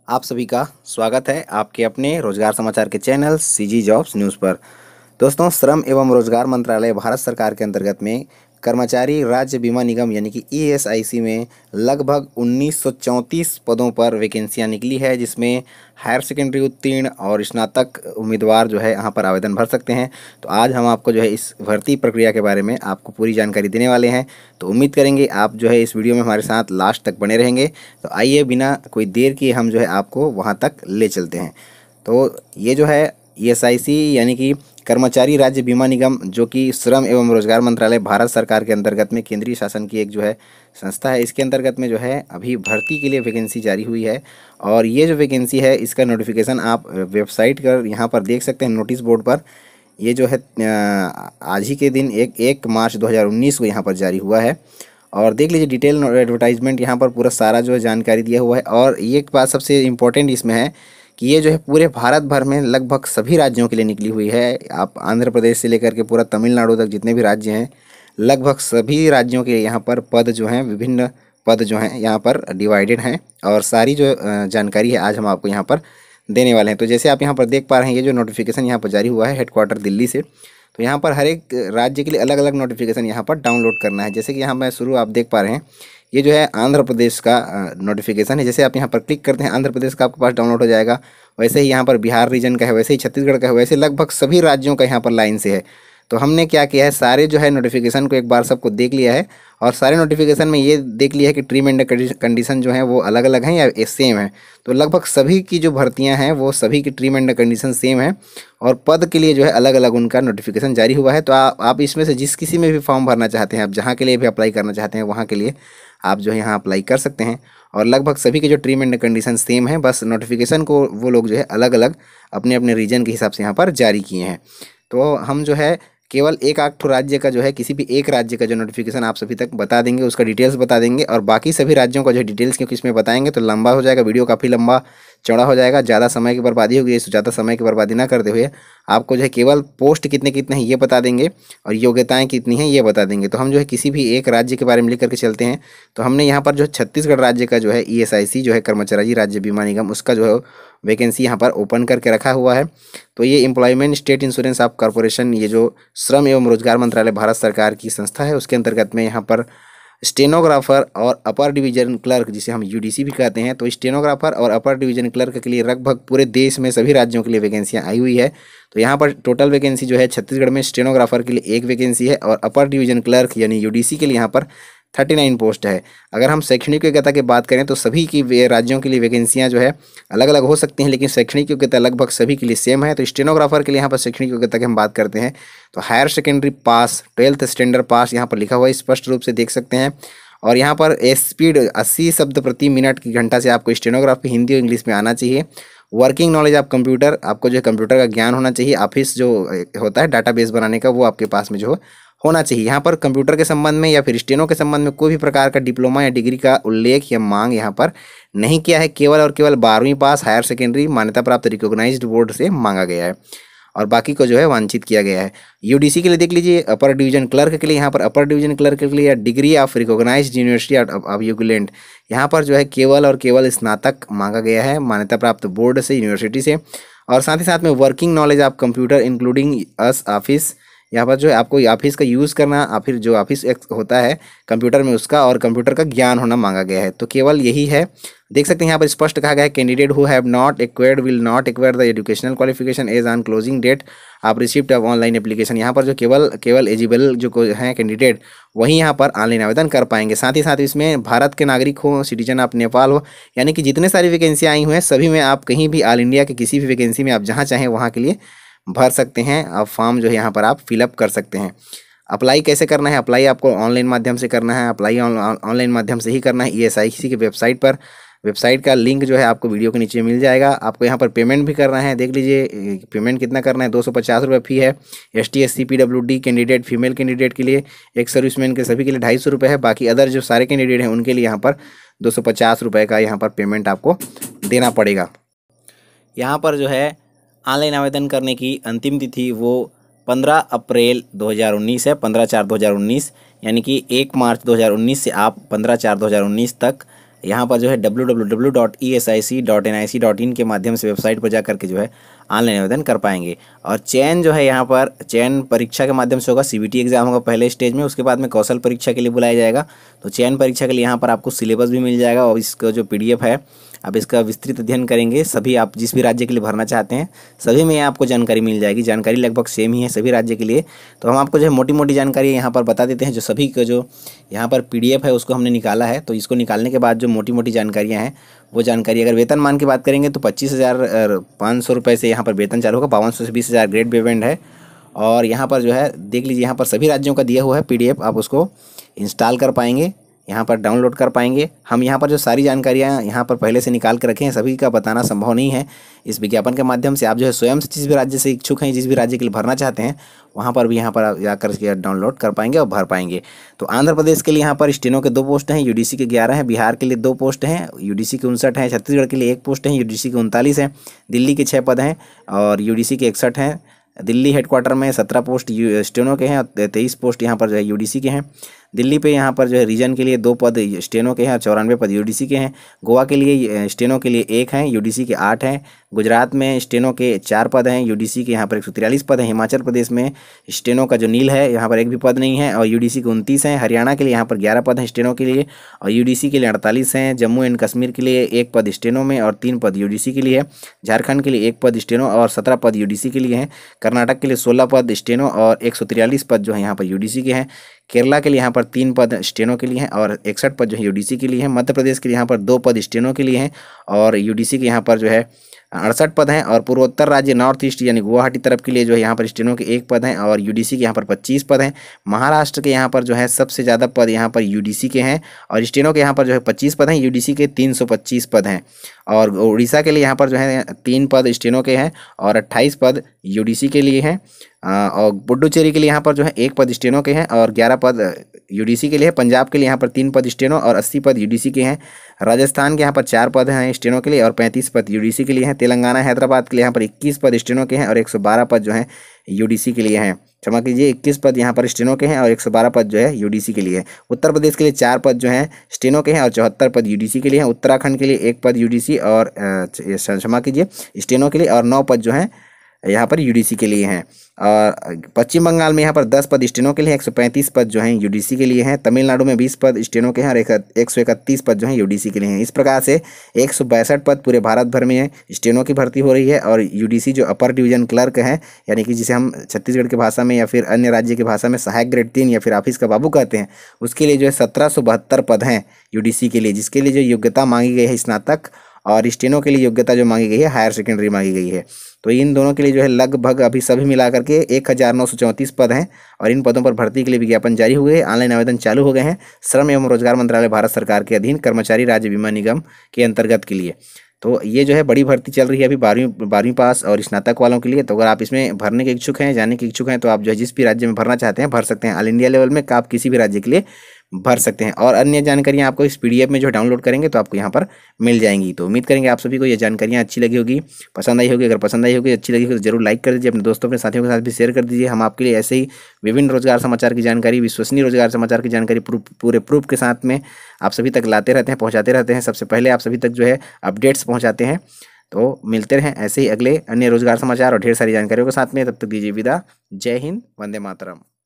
आप सभी का स्वागत है आपके अपने रोजगार समाचार के चैनल सीजी जॉब्स न्यूज़ पर। दोस्तों, श्रम एवं रोजगार मंत्रालय भारत सरकार के अंतर्गत में कर्मचारी राज्य बीमा निगम यानी कि ईएसआईसी में लगभग 1934 पदों पर वैकेंसियां निकली है, जिसमें हायर सेकेंडरी उत्तीर्ण और स्नातक उम्मीदवार जो है यहाँ पर आवेदन भर सकते हैं। तो आज हम आपको जो है इस भर्ती प्रक्रिया के बारे में आपको पूरी जानकारी देने वाले हैं। तो उम्मीद करेंगे आप जो है इस वीडियो में हमारे साथ लास्ट तक बने रहेंगे। तो आइए बिना कोई देर किए हम जो है आपको वहाँ तक ले चलते हैं। तो ये जो है ईएसआईसी यानी कि कर्मचारी राज्य बीमा निगम, जो कि श्रम एवं रोजगार मंत्रालय भारत सरकार के अंतर्गत में केंद्रीय शासन की एक जो है संस्था है, इसके अंतर्गत में जो है अभी भर्ती के लिए वैकेंसी जारी हुई है। और ये जो वैकेंसी है इसका नोटिफिकेशन आप वेबसाइट पर यहाँ पर देख सकते हैं, नोटिस बोर्ड पर। ये जो है आज ही के दिन 1 मार्च 2019 को यहाँ पर जारी हुआ है। और देख लीजिए डिटेल एडवर्टाइजमेंट यहाँ पर पूरा सारा जो है जानकारी दिया हुआ है। और ये एक बात सबसे इम्पोर्टेंट इसमें है कि ये जो है पूरे भारत भर में लगभग सभी राज्यों के लिए निकली हुई है। आप आंध्र प्रदेश से लेकर के पूरा तमिलनाडु तक जितने भी राज्य हैं, लगभग सभी राज्यों के यहाँ पर पद जो हैं, विभिन्न पद जो हैं यहाँ पर डिवाइडेड हैं। और सारी जो जानकारी है आज हम आपको यहाँ पर देने वाले हैं। तो जैसे आप यहाँ पर देख पा रहे हैं, ये जो नोटिफिकेशन यहाँ पर जारी हुआ है हेडक्वार्टर दिल्ली से। तो यहाँ पर हर एक राज्य के लिए अलग अलग नोटिफिकेशन यहाँ पर डाउनलोड करना है। जैसे कि यहाँ मैं शुरू आप देख पा रहे हैं, ये जो है आंध्र प्रदेश का नोटिफिकेशन है। जैसे आप यहाँ पर क्लिक करते हैं, आंध्र प्रदेश का आपके पास डाउनलोड हो जाएगा। वैसे ही यहाँ पर बिहार रीजन का है, वैसे ही छत्तीसगढ़ का है, वैसे लगभग सभी राज्यों का यहाँ पर लाइन से है। तो हमने क्या किया है, सारे जो है नोटिफिकेशन को एक बार सबको देख लिया है। और सारे नोटिफिकेशन में ये देख लिया है कि ट्रीम एंड कंडीशन जो है वो अलग अलग हैं या सेम है। तो लगभग सभी की जो भर्तियां हैं वो सभी की ट्रीम एंड कंडीशन सेम है। और पद के लिए जो है अलग अलग उनका नोटिफिकेशन जारी हुआ है। तो आप इसमें से जिस किसी में भी फॉर्म भरना चाहते हैं, आप जहाँ के लिए भी अप्लाई करना चाहते हैं, वहाँ के लिए आप जो है यहाँ अप्लाई कर सकते हैं। और लगभग सभी के जो ट्रीम एंड कंडीशन सेम है, बस नोटिफिकेशन को वो लोग जो है अलग अलग अपने अपने रीजन के हिसाब से यहाँ पर जारी किए हैं। तो हम जो है केवल एक आध राज्य का जो है, किसी भी एक राज्य का जो नोटिफिकेशन आप सभी तक बता देंगे, उसका डिटेल्स बता देंगे। और बाकी सभी राज्यों का जो डिटेल्स, क्योंकि इसमें बताएंगे तो लंबा हो जाएगा, वीडियो काफ़ी लंबा चौड़ा हो जाएगा, ज़्यादा समय की बर्बादी होगी। इस ज़्यादा समय की बर्बादी ना करते हुए आपको जो है केवल पोस्ट कितने कितने हैं ये बता देंगे और योग्यताएं कितनी हैं ये बता देंगे। तो हम जो है किसी भी एक राज्य के बारे में लिख करके चलते हैं। तो हमने यहाँ पर जो छत्तीसगढ़ राज्य का जो है ईएसआईसी जो है कर्मचारी राज्य बीमा निगम, उसका जो है वैकेंसी यहाँ पर ओपन करके रखा हुआ है। तो ये employment state insurance of corporation, ये जो श्रम एवं रोजगार मंत्रालय भारत सरकार की संस्था है, उसके अंतर्गत में यहाँ पर स्टेनोग्राफर और अपर डिवीजन क्लर्क, जिसे हम यूडीसी भी कहते हैं, तो स्टेनोग्राफर और अपर डिवीजन क्लर्क के लिए लगभग पूरे देश में सभी राज्यों के लिए वैकेंसियां आई हुई है। तो यहाँ पर टोटल वैकेंसी जो है छत्तीसगढ़ में स्टेनोग्राफर के लिए 1 वैकेंसी है और अपर डिवीजन क्लर्क यानी यूडीसी के लिए यहाँ पर 39 पोस्ट है। अगर हम शैक्षणिक योग्यता की बात करें तो सभी की राज्यों के लिए वैकेंसियां जो है अलग अलग हो सकती हैं, लेकिन शैक्षणिक योग्यता लगभग सभी के लिए सेम है। तो स्टेनोग्राफर के लिए यहाँ पर शैक्षणिक योग्यता की हम बात करते हैं तो higher secondary pass, 12th standard pass यहाँ पर लिखा हुआ है, स्पष्ट रूप से देख सकते हैं। और यहाँ पर स्पीड 80 शब्द प्रति मिनट की घंटा से आपको स्टेनोग्राफी हिंदी और इंग्लिश में आना चाहिए। वर्किंग नॉलेज ऑफ कंप्यूटर, आपको जो है कंप्यूटर का ज्ञान होना चाहिए। ऑफिस जो होता है डाटाबेस बनाने का, वो आपके पास में जो होना चाहिए। यहाँ पर कंप्यूटर के संबंध में या फिर स्टेनो के संबंध में कोई भी प्रकार का डिप्लोमा या डिग्री का उल्लेख या मांग यहाँ पर नहीं किया है। केवल और केवल 12वीं पास हायर सेकेंडरी मान्यता प्राप्त रिकॉग्नाइज्ड बोर्ड से मांगा गया है और बाकी को जो है वांछित किया गया है। यूडीसी के लिए देख लीजिए, अपर डिवीजन क्लर्क के लिए यहाँ पर अपर डिवीजन क्लर्क के लिए degree of recognised university of यूगलैंड, यहाँ पर जो है केवल और केवल स्नातक मांगा गया है मान्यता प्राप्त बोर्ड से, यूनिवर्सिटी से। और साथ ही साथ में working knowledge of computer including us office, यहाँ पर जो है आपको ऑफिस का यूज़ करना, फिर जो ऑफिस होता है कंप्यूटर में उसका, और कंप्यूटर का ज्ञान होना मांगा गया है। तो केवल यही है, देख सकते हैं यहाँ पर स्पष्ट कहा गया है candidate who have not acquired will not acquire the educational qualification as on closing date of receipt of online application. यहाँ पर जो केवल एलिजिबल जो हैं कैंडिडेट वही यहाँ पर ऑनलाइन आवेदन कर पाएंगे। साथ ही साथ इसमें भारत के नागरिक हो, सिटीजन ऑफ नेपाल हो, यानी कि जितने सारी वैकेंसी आई हुई हैं सभी में आप कहीं भी ऑल इंडिया के किसी भी वैकेंसी में आप जहाँ चाहें वहाँ के लिए भर सकते हैं। अब फॉर्म जो है यहाँ पर आप फिलअप कर सकते हैं। अप्लाई कैसे करना है, अप्लाई आपको ऑनलाइन माध्यम से करना है। अप्लाई ऑनलाइन माध्यम से ही करना है ईएसआईसी की वेबसाइट पर। वेबसाइट का लिंक जो है आपको वीडियो के नीचे मिल जाएगा। आपको यहाँ पर पेमेंट भी करना है, देख लीजिए पेमेंट कितना करना है, 250 रुपये फी है। ST SC PWD candidate, female candidate के लिए, एक सर्विसमैन के सभी के लिए 250 रुपये है। बाकी अदर जो सारे कैंडिडेट हैं उनके लिए यहाँ पर 250 रुपये का यहाँ पर पेमेंट आपको देना पड़ेगा। यहाँ पर जो है ऑनलाइन आवेदन करने की अंतिम तिथि वो 15 अप्रैल 2019 है, 15/4/2019, यानी कि 1 मार्च 2019 से आप 15/4/2019 तक यहाँ पर जो है www.esic.nic.in के माध्यम से वेबसाइट पर जा करके जो है ऑनलाइन आवेदन कर पाएंगे। और चयन जो है यहाँ पर चयन परीक्षा के माध्यम से होगा। सीबीटी एग्जाम होगा पहले स्टेज में, उसके बाद में कौशल परीक्षा के लिए बुलाया जाएगा। तो चयन परीक्षा के लिए यहाँ पर आपको सिलेबस भी मिल जाएगा और इसका जो PDF है आप इसका विस्तृत अध्ययन करेंगे। सभी आप जिस भी राज्य के लिए भरना चाहते हैं सभी में आपको जानकारी मिल जाएगी। जानकारी लगभग सेम ही है सभी राज्य के लिए। तो हम आपको जो है मोटी मोटी जानकारी यहाँ पर बता देते हैं। जो सभी का जो यहाँ पर PDF है उसको हमने निकाला है। तो इसको निकालने के बाद जो मोटी मोटी जानकारियाँ हैं वो जानकारी, अगर वेतनमान की बात करेंगे तो 25,500 रुपये से यहाँ पर वेतन चालू होगा। 5200 से 20,000 ग्रेड पेमेंट है। और यहाँ पर जो है देख लीजिए, यहाँ पर सभी राज्यों का दिया हुआ है PDF, आप उसको इंस्टॉल कर पाएंगे, यहाँ पर डाउनलोड कर पाएंगे। हम यहाँ पर जो सारी जानकारियाँ यहाँ पर पहले से निकाल कर रखे हैं सभी का बताना संभव नहीं है इस विज्ञापन के माध्यम से। आप जो है स्वयं से जिस भी राज्य से इच्छुक हैं, जिस भी राज्य के लिए भरना चाहते हैं वहाँ पर भी यहाँ पर जाकर के डाउनलोड कर पाएंगे और भर पाएंगे। तो आंध्र प्रदेश के लिए यहाँ पर स्टेनो के 2 पोस्ट हैं, UDC के 11 हैं, बिहार के लिए 2 पोस्ट हैं, UDC के 59 हैं, छत्तीसगढ़ के लिए 1 पोस्ट है, UDC के 39 हैं, दिल्ली के 6 पद हैं और UDC के 61 हैं। दिल्ली हेडक्वार्टर में 17 पोस्ट स्टेनो के हैं और 23 पोस्ट यहाँ पर जो है UDC के हैं। दिल्ली पे यहाँ पर जो है रीजन के लिए 2 पद स्टेनो के हैं और 94 पद UDC के हैं। गोवा के लिए स्टेनो के लिए 1 हैं, UDC के 8 हैं। गुजरात में स्टेनो के 4 पद हैं, UDC के यहाँ पर 143 पद हैं। हिमाचल प्रदेश में स्टेनो का जो नील है यहाँ पर 1 भी पद नहीं है और UDC के 29 हैं। हरियाणा के लिए यहाँ पर 11 पद हैं स्टेनो के लिए और UDC के लिए 48 हैं। जम्मू एंड कश्मीर के लिए 1 पद स्टेनो में और 3 पद UDC के लिए है। झारखंड के लिए 1 पद स्टेनो और 17 पद UDC के लिए हैं। कर्नाटक के लिए 16 पद स्टेनो और 143 पद जो है यहाँ पर UDC के हैं। केरला के लिए यहाँ पर 3 पद स्टेनो के लिए हैं और 61 पद जो है UDC के लिए हैं। मध्य प्रदेश के लिए यहाँ पर 2 पद स्टेनो के लिए हैं और UDC के यहाँ पर जो है 68 पद हैं। और पूर्वोत्तर राज्य नॉर्थ ईस्ट यानी गुवाहाटी तरफ के लिए जो है यहाँ पर स्टेनो के 1 पद हैं और UDC के यहाँ पर 25 पद हैं। महाराष्ट्र के यहाँ पर जो है सबसे ज़्यादा पद यहाँ पर UDC के हैं और स्टेनो के यहाँ पर जो है 25 पद हैं, UDC के 325 पद हैं। और उड़ीसा के लिए यहाँ पर जो है 3 पद स्टेनो के हैं और 28 पद UDC के लिए हैं। और पुडुचेरी के लिए यहाँ पर जो है 1 पद स्टेनो के हैं और 11 पद UDC के लिए है। पंजाब के लिए यहाँ पर 3 पद स्टेनो और 80 पद UDC के हैं। राजस्थान के यहाँ पर 4 पद हैं स्टेनो के लिए और 35 पद UDC के लिए हैं। तेलंगाना हैदराबाद के लिए यहाँ पर 21 पद स्टेनो के हैं और 112 पद जो हैं UDC के लिए हैं। क्षमा कीजिए, 21 पद यहाँ पर स्टेनो के हैं और 112 पद जो है UDC के लिए है। उत्तर प्रदेश के लिए 4 पद जो हैं स्टेनो के हैं और 74 पद UDC के लिए हैं। उत्तराखंड के लिए 1 पद UDC और क्षमा कीजिए स्टेनो के लिए और 9 पद जो हैं यहाँ पर UDC के लिए हैं। और पश्चिम बंगाल में यहाँ पर 10 पद स्टेनो के लिए, 135 पद जो हैं UDC के लिए हैं। तमिलनाडु में 20 पद स्टेनो के हैं और 131 पद जो हैं UDC के लिए हैं। इस प्रकार से 162 पद पूरे भारत भर में स्टेनो की भर्ती हो रही है। और UDC जो अपर डिवीजन क्लर्क है यानी कि जिसे हम छत्तीसगढ़ की भाषा में या फिर अन्य राज्य की भाषा में सहायक ग्रेड 3 या फिर ऑफिस का बाबू कहते हैं, उसके लिए जो है 1772 पद हैं UDC के लिए, जिसके लिए जो योग्यता मांगी गई है स्नातक और स्टेनो के लिए योग्यता जो मांगी गई है हायर सेकेंडरी मांगी गई है। तो इन दोनों के लिए जो है लगभग अभी सभी मिला करके 1934 पद हैं और इन पदों पर भर्ती के लिए विज्ञापन जारी हुए हैं। ऑनलाइन आवेदन चालू हो गए हैं। श्रम एवं रोजगार मंत्रालय भारत सरकार के अधीन कर्मचारी राज्य बीमा निगम के अंतर्गत के लिए। तो ये जो है बड़ी भर्ती चल रही है अभी 12वीं पास और स्नातक वालों के लिए। तो अगर आप इसमें भरने के इच्छुक हैं, जाने के इच्छुक हैं, तो आप जो है जिस भी राज्य में भरना चाहते हैं भर सकते हैं। ऑल इंडिया लेवल में आप किसी भी राज्य के लिए भर सकते हैं। और अन्य जानकारियाँ आपको इस PDF में जो डाउनलोड करेंगे तो आपको यहाँ पर मिल जाएंगी। तो उम्मीद करेंगे आप सभी को ये जानकारियाँ अच्छी लगी होगी, पसंद आई होगी। अगर पसंद आई होगी, अच्छी लगी होगी तो जरूर लाइक कर दीजिए, अपने दोस्तों अपने साथियों के साथ भी शेयर कर दीजिए। हम आपके लिए ऐसे ही विभिन्न रोजगार समाचार की जानकारी, विश्वसनीय रोजगार समाचार की जानकारी पूरे प्रूफ के साथ में आप सभी तक लाते रहते हैं, पहुँचाते रहते हैं। सबसे पहले आप सभी तक जो है अपडेट्स पहुँचाते हैं। तो मिलते रहें ऐसे ही अगले अन्य रोजगार समाचार और ढेर सारी जानकारियों के साथ में। तब तक दीजिए विदा। जय हिंद, वंदे मातरम।